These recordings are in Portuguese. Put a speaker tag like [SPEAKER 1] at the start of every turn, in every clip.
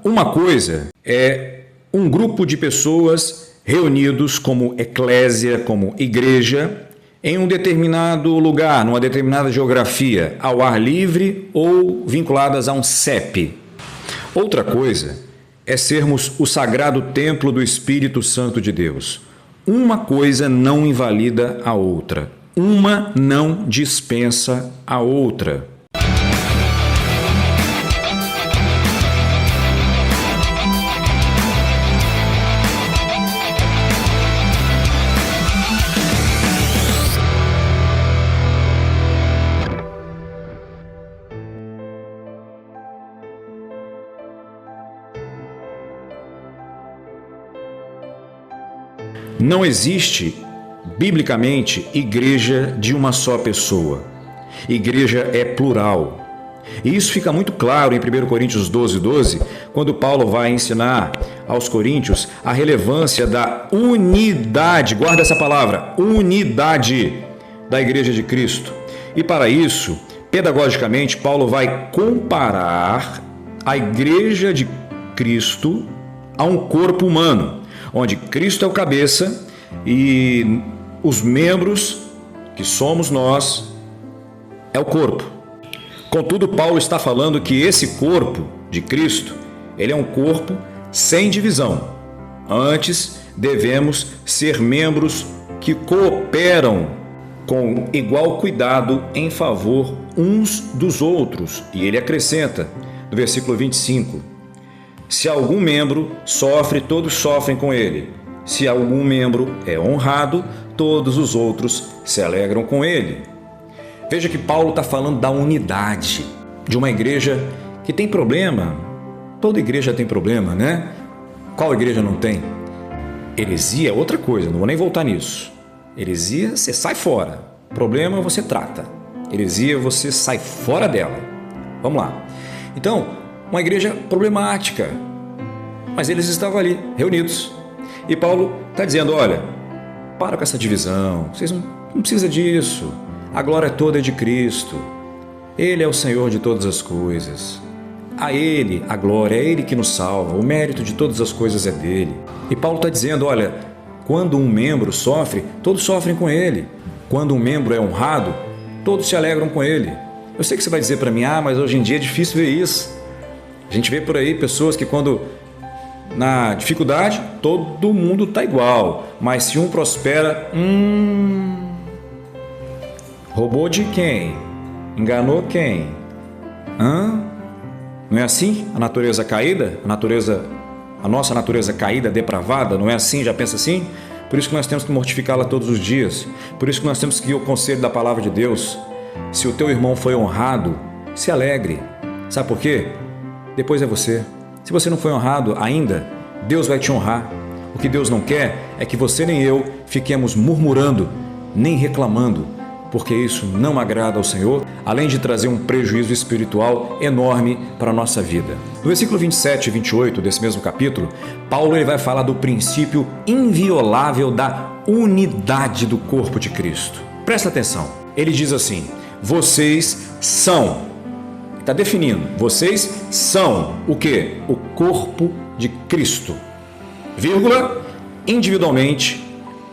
[SPEAKER 1] Uma coisa é um grupo de pessoas reunidos como eclésia, como igreja, em um determinado lugar, numa determinada geografia, ao ar livre ou vinculadas a um CEP. Outra coisa é sermos o sagrado templo do Espírito Santo de Deus. Uma coisa não invalida a outra. Uma não dispensa a outra. Não existe, biblicamente, igreja de uma só pessoa. Igreja é plural. E isso fica muito claro em 1 Coríntios 12, quando Paulo vai ensinar aos coríntios a relevância da unidade, guarda essa palavra, unidade da igreja de Cristo. E para isso, pedagogicamente, Paulo vai comparar a igreja de Cristo a um corpo humano, onde Cristo é o cabeça e os membros, que somos nós, é o corpo. Contudo, Paulo está falando que esse corpo de Cristo, ele é um corpo sem divisão. Antes, devemos ser membros que cooperam com igual cuidado em favor uns dos outros. E ele acrescenta, no versículo 25, se algum membro sofre, todos sofrem com ele. Se algum membro é honrado, todos os outros se alegram com ele. Veja que Paulo está falando da unidade de uma igreja que tem problema. Toda igreja tem problema, né? Qual igreja não tem? Heresia é outra coisa, não vou nem voltar nisso. Heresia, você sai fora. Problema, você trata. Heresia, você sai fora dela. Vamos lá. Então, uma igreja problemática, mas eles estavam ali, reunidos. E Paulo está dizendo, olha, para com essa divisão, vocês não precisam disso. A glória toda é de Cristo. Ele é o Senhor de todas as coisas. A Ele a glória, é Ele que nos salva, o mérito de todas as coisas é dele. E Paulo está dizendo, olha, quando um membro sofre, todos sofrem com ele. Quando um membro é honrado, todos se alegram com ele. Eu sei que você vai dizer para mim, mas hoje em dia é difícil ver isso. A gente vê por aí pessoas que quando na dificuldade todo mundo está igual, mas se um prospera, roubou de quem? Enganou quem? Não é assim a natureza caída? A nossa natureza caída, depravada, não é assim? Já pensa assim? Por isso que nós temos que mortificá-la todos os dias. Por isso que nós temos que ir ao conselho da palavra de Deus. Se o teu irmão foi honrado, se alegre. Sabe por quê? Depois é você. Se você não foi honrado ainda, Deus vai te honrar. O que Deus não quer é que você nem eu fiquemos murmurando, nem reclamando, porque isso não agrada ao Senhor, além de trazer um prejuízo espiritual enorme para a nossa vida. No versículo 27 e 28 desse mesmo capítulo, Paulo ele vai falar do princípio inviolável da unidade do corpo de Cristo. Presta atenção. Ele diz assim, vocês são... Está definindo, vocês são o quê? O corpo de Cristo, vírgula, individualmente,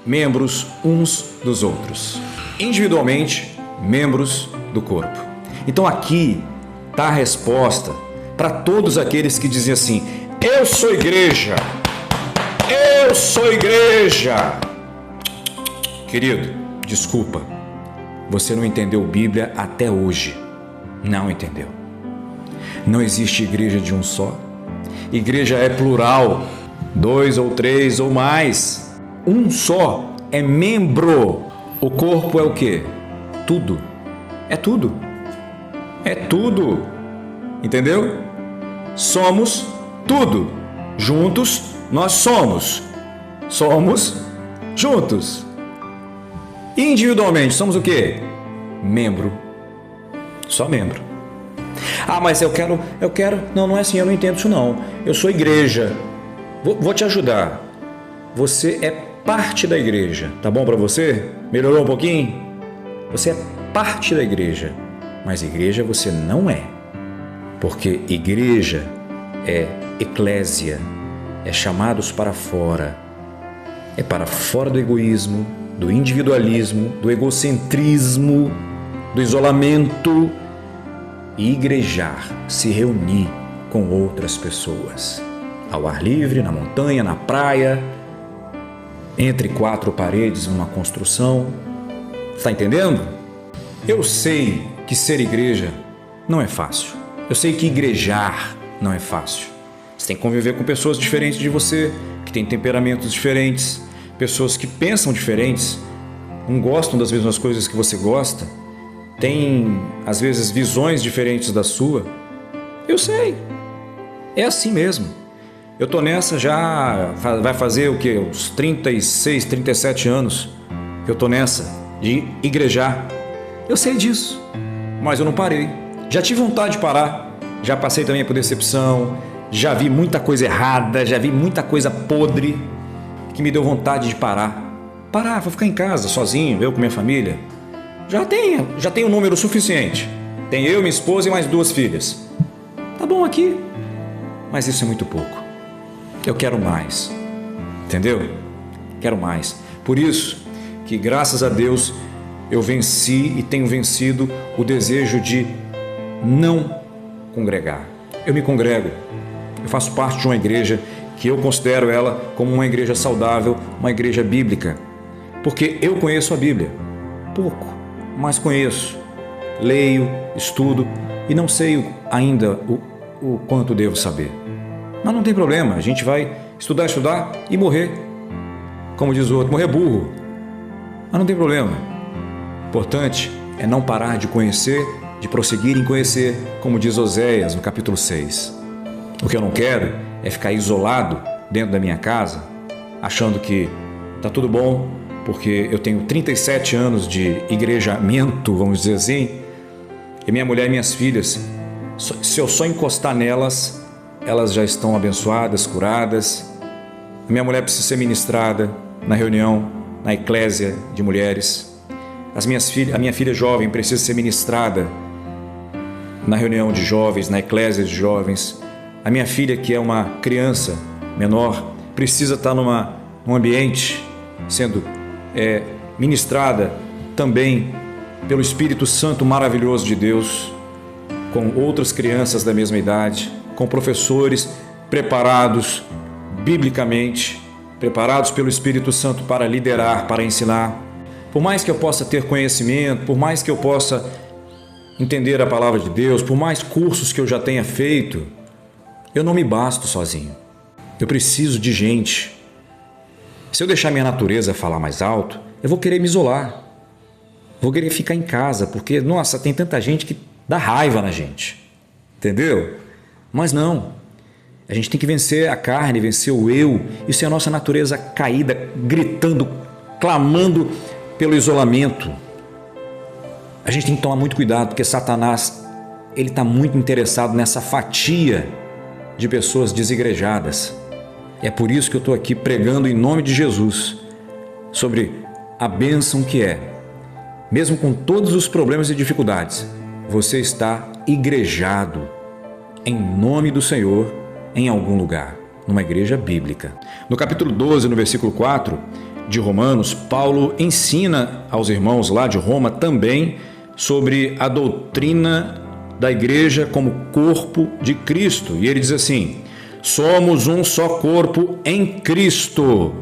[SPEAKER 1] membros uns dos outros. Individualmente, membros do corpo. Então aqui está a resposta para todos aqueles que dizem assim, eu sou igreja, eu sou igreja. Querido, desculpa, você não entendeu Bíblia até hoje, não entendeu. Não existe igreja de um só. Igreja é plural, 2 ou 3 ou mais. Um só é membro. O corpo é o quê? Tudo. É tudo. É tudo. Entendeu? Somos tudo. Juntos nós somos. Somos juntos. Individualmente somos o quê? Membro. Só membro. Mas eu quero... Não é assim, eu não entendo isso não. Eu sou igreja. Vou te ajudar. Você é parte da igreja. Tá bom para você? Melhorou um pouquinho? Você é parte da igreja. Mas igreja você não é. Porque igreja é eclésia, é chamados para fora. É para fora do egoísmo, do individualismo, do egocentrismo, do isolamento e igrejar, se reunir com outras pessoas. Ao ar livre, na montanha, na praia, entre quatro paredes numa construção. Está entendendo? Eu sei que ser igreja não é fácil. Eu sei que igrejar não é fácil. Você tem que conviver com pessoas diferentes de você, que têm temperamentos diferentes, pessoas que pensam diferentes, não gostam das mesmas coisas que você gosta, têm, às vezes, visões diferentes da sua. Eu sei. É assim mesmo. Eu tô nessa já, vai fazer o quê? Uns 36, 37 anos que eu tô nessa de igrejar. Eu sei disso, mas eu não parei. Já tive vontade de parar, já passei também por decepção, já vi muita coisa errada, já vi muita coisa podre que me deu vontade de parar. Parar, vou ficar em casa sozinho, eu com minha família. Já tenho um número suficiente. Tem eu, minha esposa e mais 2 filhas. Tá bom aqui, mas isso é muito pouco. Eu quero mais, entendeu? Quero mais. Por isso que, graças a Deus, eu venci e tenho vencido o desejo de não congregar. Eu me congrego, eu faço parte de uma igreja que eu considero ela como uma igreja saudável, uma igreja bíblica, porque eu conheço a Bíblia, pouco, mas conheço, leio, estudo e não sei ainda o quanto devo saber. Mas não tem problema, a gente vai estudar e morrer, como diz o outro, morrer burro. Mas não tem problema. O importante é não parar de conhecer, de prosseguir em conhecer, como diz Oséias no capítulo 6. O que eu não quero é ficar isolado dentro da minha casa, achando que está tudo bom, porque eu tenho 37 anos de igrejamento, vamos dizer assim, e minha mulher e minhas filhas, se eu só encostar nelas, elas já estão abençoadas, curadas. A minha mulher precisa ser ministrada na reunião, na eclésia de mulheres. A minha filha jovem precisa ser ministrada na reunião de jovens, na eclésia de jovens. A minha filha, que é uma criança menor, precisa estar num ambiente sendo ministrada também pelo Espírito Santo maravilhoso de Deus, com outras crianças da mesma idade, com professores preparados biblicamente, preparados pelo Espírito Santo para liderar, para ensinar. Por mais que eu possa ter conhecimento, por mais que eu possa entender a palavra de Deus, por mais cursos que eu já tenha feito, eu não me basto sozinho. Eu preciso de gente. Se eu deixar minha natureza falar mais alto, eu vou querer me isolar. Vou querer ficar em casa, porque, nossa, tem tanta gente que dá raiva na gente. Entendeu? Mas não, a gente tem que vencer a carne, vencer o eu. Isso é a nossa natureza caída, gritando, clamando pelo isolamento. A gente tem que tomar muito cuidado, porque Satanás, ele está muito interessado nessa fatia de pessoas desigrejadas. É por isso que eu estou aqui pregando em nome de Jesus sobre a bênção que é, mesmo com todos os problemas e dificuldades, você está igrejado em nome do Senhor, em algum lugar, numa igreja bíblica. No capítulo 12, no versículo 4 de Romanos, Paulo ensina aos irmãos lá de Roma também sobre a doutrina da igreja como corpo de Cristo. E ele diz assim: somos um só corpo em Cristo.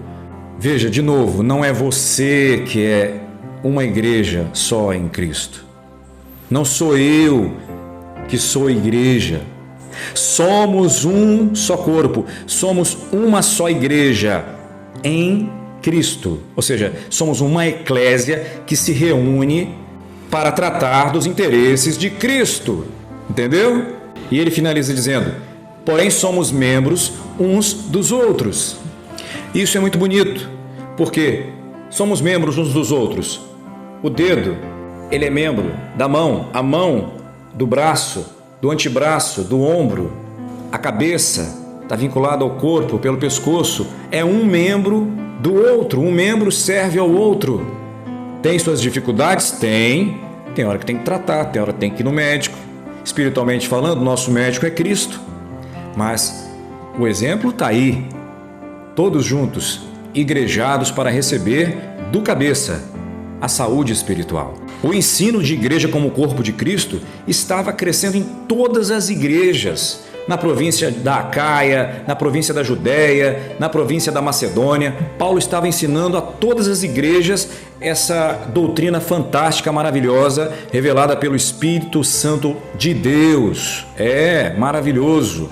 [SPEAKER 1] Veja, de novo, não é você que é uma igreja só em Cristo. Não sou eu que sou igreja. Somos um só corpo, somos uma só igreja em Cristo. Ou seja, somos uma eclésia que se reúne para tratar dos interesses de Cristo. Entendeu? E ele finaliza dizendo: porém somos membros uns dos outros. Isso é muito bonito, porque somos membros uns dos outros. O dedo, ele é membro da mão, a mão do braço, do antebraço, do ombro, a cabeça está vinculada ao corpo pelo pescoço, é um membro do outro, um membro serve ao outro. Tem suas dificuldades? Tem hora que tem que tratar, tem hora que tem que ir no médico. Espiritualmente falando, nosso médico é Cristo. Mas o exemplo está aí, todos juntos, igrejados para receber do cabeça a saúde espiritual. O ensino de igreja como corpo de Cristo estava crescendo em todas as igrejas, na província da Acaia, na província da Judéia, na província da Macedônia. Paulo estava ensinando a todas as igrejas essa doutrina fantástica, maravilhosa, revelada pelo Espírito Santo de Deus. É maravilhoso.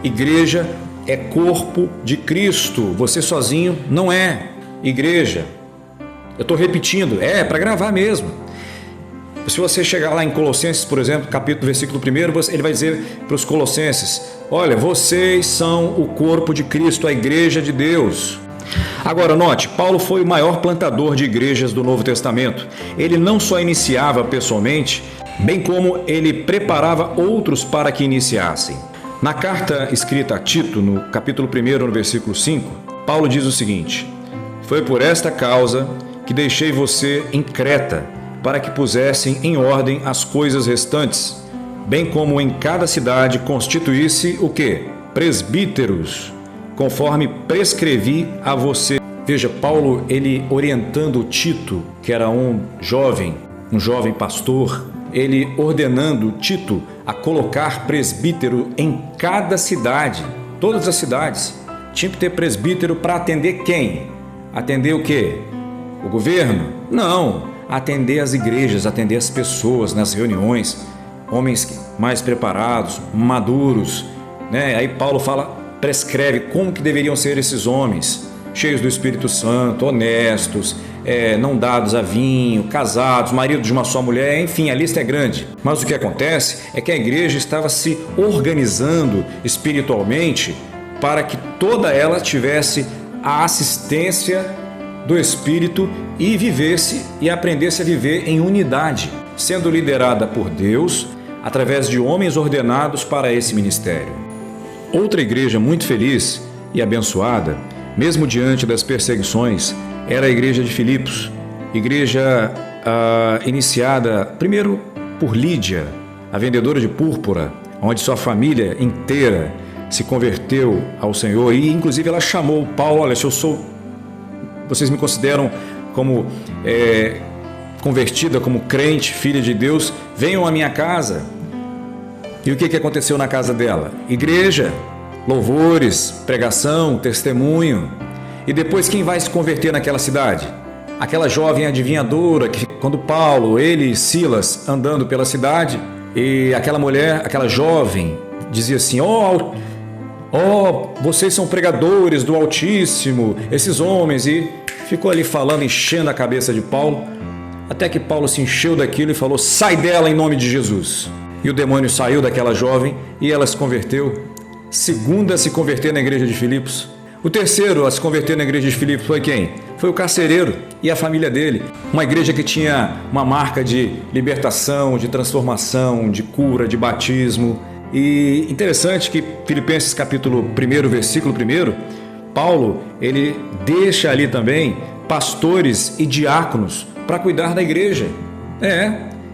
[SPEAKER 1] Igreja é corpo de Cristo. Você sozinho não é igreja. Eu estou repetindo, para gravar mesmo. Se você chegar lá em Colossenses, por exemplo, capítulo, versículo 1, ele vai dizer para os colossenses: olha, vocês são o corpo de Cristo, a igreja de Deus. Agora, note, Paulo foi o maior plantador de igrejas do Novo Testamento. Ele não só iniciava pessoalmente, bem como ele preparava outros para que iniciassem. Na carta escrita a Tito, no capítulo 1, no versículo 5, Paulo diz o seguinte: foi por esta causa que deixei você em Creta, para que pusessem em ordem as coisas restantes, bem como em cada cidade constituísse o quê? Presbíteros, conforme prescrevi a você. Veja, Paulo, ele orientando Tito, que era um jovem pastor, ele ordenando Tito a colocar presbítero em cada cidade, todas as cidades. Tinha que ter presbítero para atender quem? Atender o quê? O governo? Não. Atender as igrejas, atender as pessoas nas reuniões, homens mais preparados, maduros, né? Aí Paulo prescreve como que deveriam ser esses homens, cheios do Espírito Santo, honestos, não dados a vinho, casados, maridos de uma só mulher, enfim, a lista é grande. Mas o que acontece é que a igreja estava se organizando espiritualmente para que toda ela tivesse a assistência do Espírito e vivesse e aprendesse a viver em unidade, sendo liderada por Deus através de homens ordenados para esse ministério. Outra igreja muito feliz e abençoada, mesmo diante das perseguições, era a igreja de Filipos, igreja iniciada primeiro por Lídia, a vendedora de púrpura, onde sua família inteira se converteu ao Senhor e inclusive ela chamou Paulo: olha, vocês me consideram como convertida, como crente, filha de Deus, venham à minha casa. E o que aconteceu na casa dela? Igreja, louvores, pregação, testemunho. E depois quem vai se converter naquela cidade? Aquela jovem adivinhadora que quando Paulo, ele e Silas andando pela cidade, e aquela mulher, aquela jovem dizia assim: vocês são pregadores do Altíssimo, esses homens, e ficou ali falando, enchendo a cabeça de Paulo, até que Paulo se encheu daquilo e falou: sai dela em nome de Jesus. E o demônio saiu daquela jovem e ela se converteu. Segunda a se converter na igreja de Filipos. O terceiro a se converter na igreja de Filipos foi quem? Foi o carcereiro e a família dele. Uma igreja que tinha uma marca de libertação, de transformação, de cura, de batismo. E interessante que Filipenses capítulo 1, versículo 1, Paulo, ele deixa ali também pastores e diáconos para cuidar da igreja.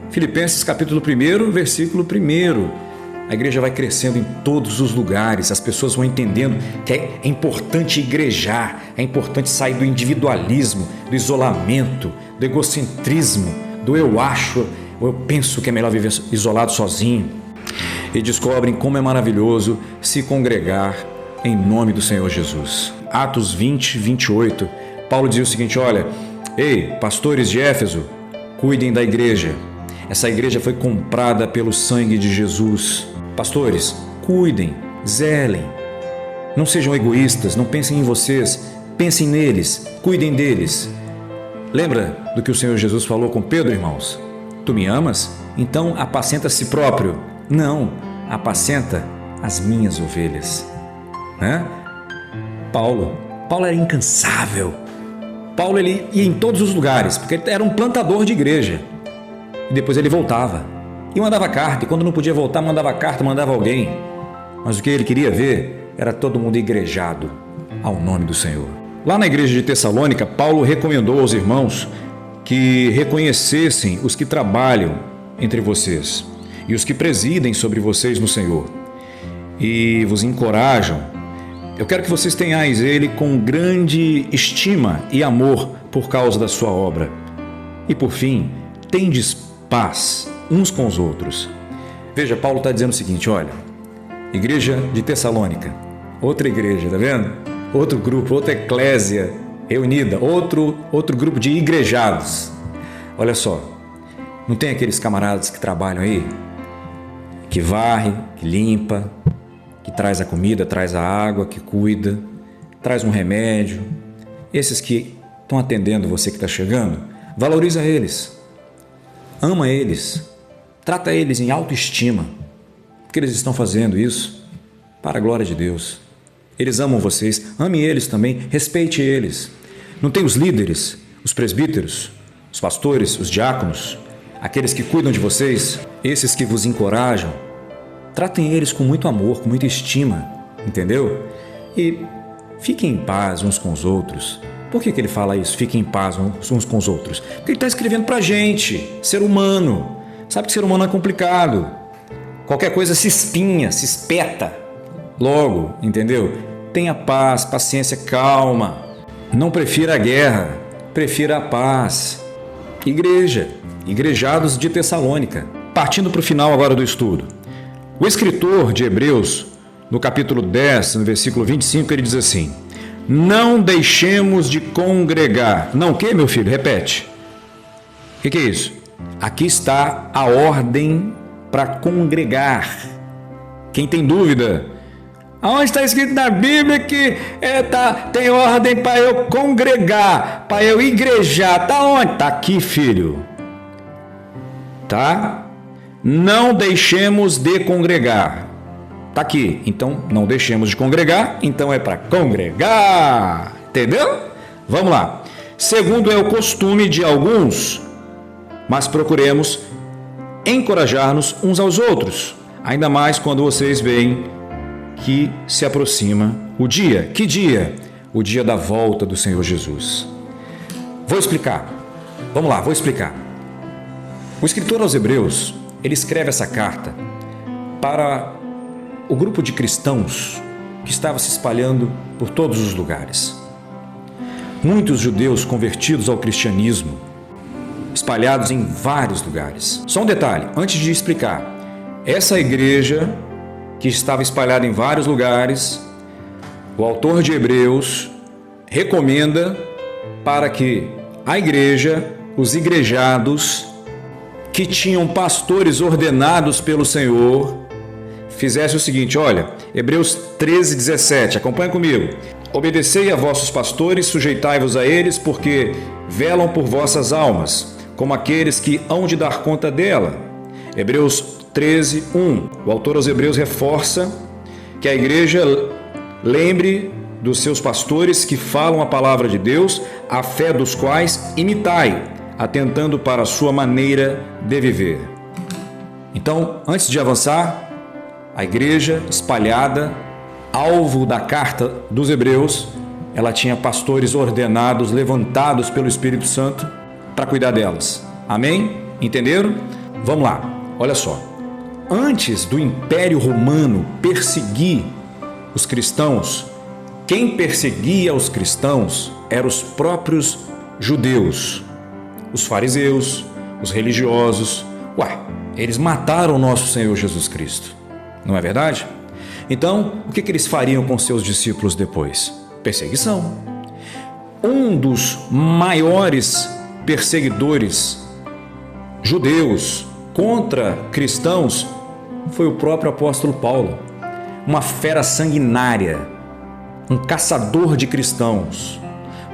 [SPEAKER 1] Filipenses capítulo 1, versículo 1. A igreja vai crescendo em todos os lugares, as pessoas vão entendendo que é importante igrejar, é importante sair do individualismo, do isolamento, do egocentrismo, do eu acho, ou eu penso que é melhor viver isolado sozinho. E descobrem como é maravilhoso se congregar em nome do Senhor Jesus. Atos 20, 28, Paulo diz o seguinte: olha, ei, pastores de Éfeso, cuidem da igreja. Essa igreja foi comprada pelo sangue de Jesus. Pastores, cuidem, zelem. Não sejam egoístas, não pensem em vocês, pensem neles, cuidem deles. Lembra do que o Senhor Jesus falou com Pedro, irmãos? Tu me amas? Então apacenta a si próprio. Não, apacenta as minhas ovelhas. Paulo era incansável. Paulo ele ia em todos os lugares, porque ele era um plantador de igreja. E depois ele voltava. E mandava carta, e quando não podia voltar, mandava carta, mandava alguém. Mas o que ele queria ver era todo mundo igrejado ao nome do Senhor. Lá na igreja de Tessalônica, Paulo recomendou aos irmãos que reconhecessem os que trabalham entre vocês e os que presidem sobre vocês no Senhor. e vos encorajam, eu quero que vocês tenhais ele com grande estima e amor por causa da sua obra. E por fim, tendes paz uns com os outros. Veja, Paulo está dizendo o seguinte, olha, igreja de Tessalônica, outra igreja, tá vendo? Outro grupo, outra eclésia reunida, outro grupo de igrejados. Olha só, não tem aqueles camaradas que trabalham aí, que varre, que limpa, que traz a comida, traz a água, que cuida, traz um remédio. Esses que estão atendendo você que está chegando, valoriza eles, ama eles, trata eles em autoestima, porque eles estão fazendo isso para a glória de Deus. Eles amam vocês, ame eles também, respeite eles. Não tem os líderes, os presbíteros, os pastores, os diáconos, aqueles que cuidam de vocês, esses que vos encorajam, tratem eles com muito amor, com muita estima, entendeu? E fiquem em paz uns com os outros. Por que ele fala isso? Fiquem em paz uns com os outros. Porque ele está escrevendo para a gente, ser humano. Sabe que ser humano é complicado. Qualquer coisa se espinha, se espeta logo, entendeu? Tenha paz, paciência, calma. Não prefira a guerra, prefira a paz. Igreja, igrejados de Tessalônica. Partindo para o final agora do estudo. O escritor de Hebreus, no capítulo 10, no versículo 25, ele diz assim: não deixemos de congregar. Não o quê, meu filho? Repete. O que é isso? Aqui está a ordem para congregar. Quem tem dúvida? Aonde está escrito na Bíblia que tem ordem para eu congregar, para eu igrejar? Está onde? Está aqui, filho. Tá? Não deixemos de congregar. Está aqui. Então, não deixemos de congregar. Então, é para congregar. Entendeu? Vamos lá. Segundo é o costume de alguns, mas procuremos encorajar-nos uns aos outros. Ainda mais quando vocês veem que se aproxima o dia. Que dia? O dia da volta do Senhor Jesus. Vou explicar. Vamos lá, vou explicar. O escritor aos Hebreus, ele escreve essa carta para o grupo de cristãos que estava se espalhando por todos os lugares. Muitos judeus convertidos ao cristianismo, espalhados em vários lugares. Só um detalhe, antes de explicar. Essa igreja que estava espalhada em vários lugares, o autor de Hebreus recomenda para que a igreja, os igrejados, que tinham pastores ordenados pelo Senhor, fizesse o seguinte, olha, Hebreus 13, 17, acompanha comigo. Obedecei a vossos pastores, sujeitai-vos a eles, porque velam por vossas almas, como aqueles que hão de dar conta dela. Hebreus 13, 1. O autor aos Hebreus reforça que a igreja lembre dos seus pastores que falam a palavra de Deus, a fé dos quais imitai, atentando para a sua maneira de viver. Então, antes de avançar, a igreja espalhada, alvo da carta dos Hebreus, ela tinha pastores ordenados, levantados pelo Espírito Santo para cuidar delas. Amém? Entenderam? Vamos lá, olha só. Antes do Império Romano perseguir os cristãos, quem perseguia os cristãos eram os próprios judeus, os fariseus, os religiosos. Eles mataram o nosso Senhor Jesus Cristo, não é verdade? Então, o que eles fariam com seus discípulos depois? Perseguição. Um dos maiores perseguidores judeus contra cristãos foi o próprio apóstolo Paulo, uma fera sanguinária, um caçador de cristãos,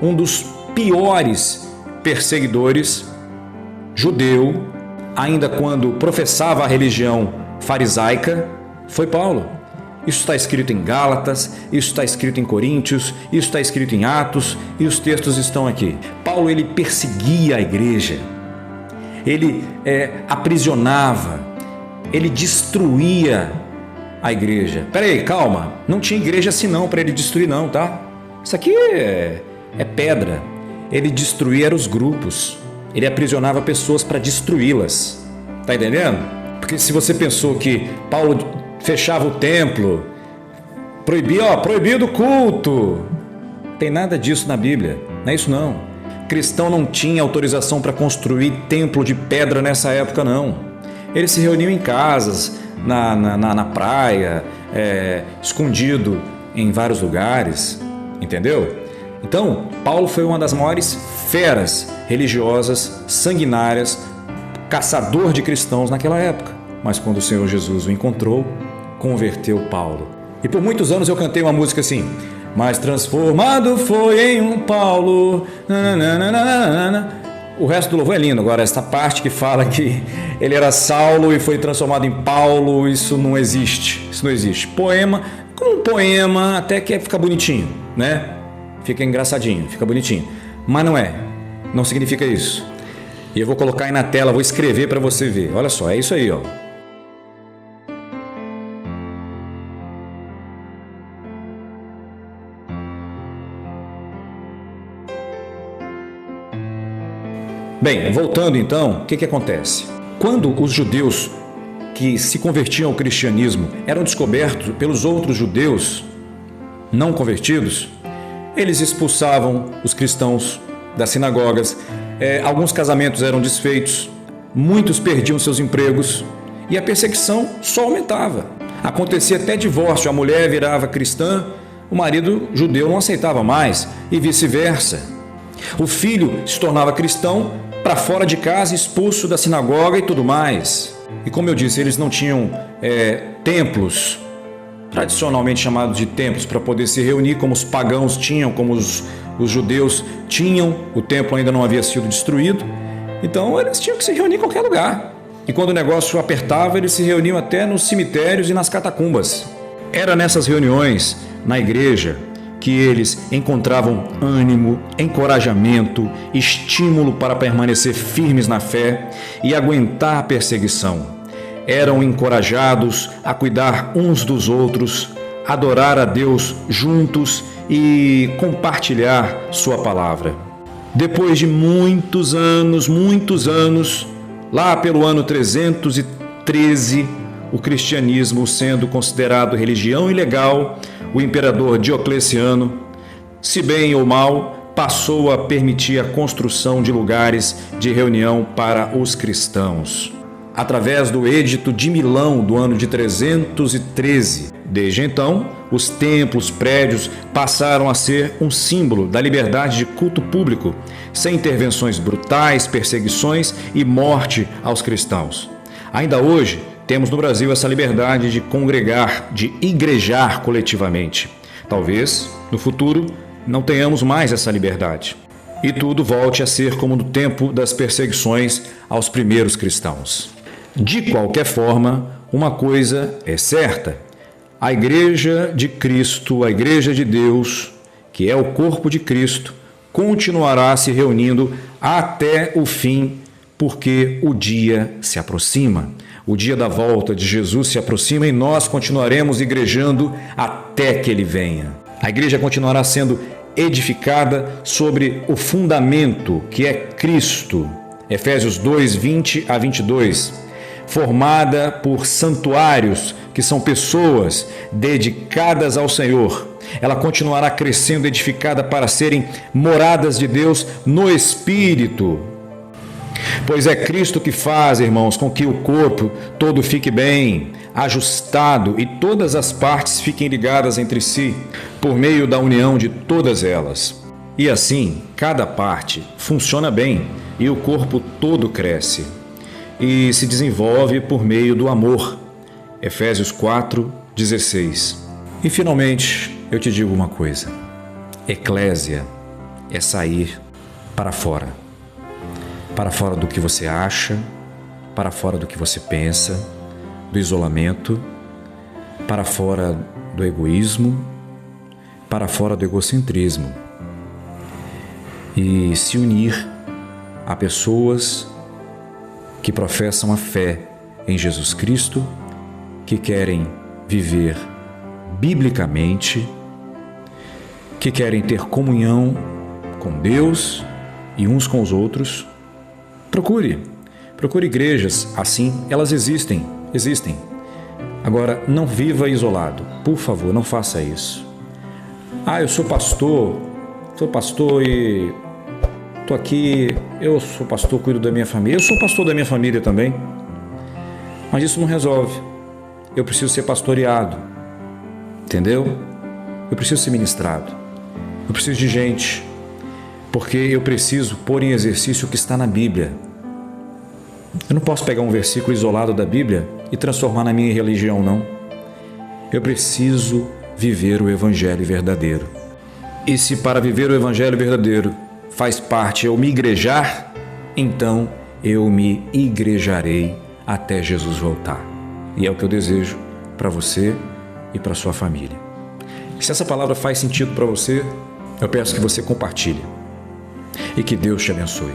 [SPEAKER 1] um dos piores perseguidores judeu, ainda quando professava a religião farisaica, foi Paulo. Isso está escrito em Gálatas, isso está escrito em Coríntios, isso está escrito em Atos e os textos estão aqui. Paulo, ele perseguia a igreja, ele aprisionava, ele destruía a igreja. Peraí, calma, não tinha igreja assim não para ele destruir não, tá? Isso aqui é pedra. Ele destruía os grupos, ele aprisionava pessoas para destruí-las. Tá entendendo? Porque se você pensou que Paulo fechava o templo proibido o culto. Tem nada disso na Bíblia, não é isso não. Cristão não tinha autorização para construir templo de pedra nessa época não. Eles se reuniam em casas, na praia, escondido em vários lugares, entendeu? Então, Paulo foi uma das maiores feras religiosas, sanguinárias, caçador de cristãos naquela época. Mas quando o Senhor Jesus o encontrou, converteu Paulo. E por muitos anos eu cantei uma música assim: mas transformado foi em um Paulo. O resto do louvor é lindo. Agora, esta parte que fala que ele era Saulo e foi transformado em Paulo, isso não existe. Isso não existe. Poema, como um poema, até que fica bonitinho, né? Fica engraçadinho, fica bonitinho. Mas não é. Não significa isso. E eu vou colocar aí na tela, vou escrever para você ver. Olha só, é isso aí, ó. Bem, voltando então, o que acontece? Quando os judeus que se convertiam ao cristianismo eram descobertos pelos outros judeus não convertidos, eles expulsavam os cristãos das sinagogas, alguns casamentos eram desfeitos, muitos perdiam seus empregos e a perseguição só aumentava. Acontecia até divórcio, a mulher virava cristã, o marido judeu não aceitava mais e vice-versa. O filho se tornava cristão, para fora de casa, expulso da sinagoga e tudo mais. E como eu disse, eles não tinham templos, tradicionalmente chamados de templos, para poder se reunir como os pagãos tinham, como os judeus tinham. O templo ainda não havia sido destruído, então eles tinham que se reunir em qualquer lugar. E quando o negócio apertava, eles se reuniam até nos cemitérios e nas catacumbas. Era nessas reuniões, na igreja, que eles encontravam ânimo, encorajamento, estímulo para permanecer firmes na fé e aguentar a perseguição. Eram encorajados a cuidar uns dos outros, adorar a Deus juntos e compartilhar sua palavra. Depois de muitos anos, lá pelo ano 313, o cristianismo sendo considerado religião ilegal, o imperador Diocleciano, se bem ou mal, passou a permitir a construção de lugares de reunião para os cristãos. Através do Edito de Milão do ano de 313. Desde então, os templos, prédios passaram a ser um símbolo da liberdade de culto público, sem intervenções brutais, perseguições e morte aos cristãos. Ainda hoje, temos no Brasil essa liberdade de congregar, de igrejar coletivamente. Talvez, no futuro, não tenhamos mais essa liberdade. E tudo volte a ser como no tempo das perseguições aos primeiros cristãos. De qualquer forma, uma coisa é certa: a Igreja de Cristo, a Igreja de Deus, que é o corpo de Cristo, continuará se reunindo até o fim, porque o dia se aproxima. O dia da volta de Jesus se aproxima e nós continuaremos igrejando até que Ele venha. A igreja continuará sendo edificada sobre o fundamento que é Cristo. Efésios 2, 20 a 22. Formada por santuários, que são pessoas dedicadas ao Senhor. Ela continuará crescendo, edificada para serem moradas de Deus no Espírito. Pois é Cristo que faz, irmãos, com que o corpo todo fique bem, ajustado e todas as partes fiquem ligadas entre si, por meio da união de todas elas. E assim, cada parte funciona bem e o corpo todo cresce e se desenvolve por meio do amor. Efésios 4, 16. E finalmente, eu te digo uma coisa: eclésia é sair para fora. Para fora do que você acha, para fora do que você pensa, do isolamento, para fora do egoísmo, para fora do egocentrismo. E se unir a pessoas que professam a fé em Jesus Cristo, que querem viver biblicamente, que querem ter comunhão com Deus e uns com os outros. Procure igrejas assim, elas existem. Agora, não viva isolado. Por favor, não faça isso. Eu sou pastor e estou aqui, eu sou pastor, cuido da minha família. Eu sou pastor da minha família também. Mas isso não resolve. Eu preciso ser pastoreado. Entendeu? Eu preciso ser ministrado. Eu preciso de gente. Porque eu preciso pôr em exercício o que está na Bíblia. Eu não posso pegar um versículo isolado da Bíblia e transformar na minha religião, não. Eu preciso viver o Evangelho verdadeiro. E se para viver o Evangelho verdadeiro faz parte eu me igrejar, então eu me igrejarei até Jesus voltar. E é o que eu desejo para você e para sua família. Se essa palavra faz sentido para você, eu peço que você compartilhe. E que Deus te abençoe.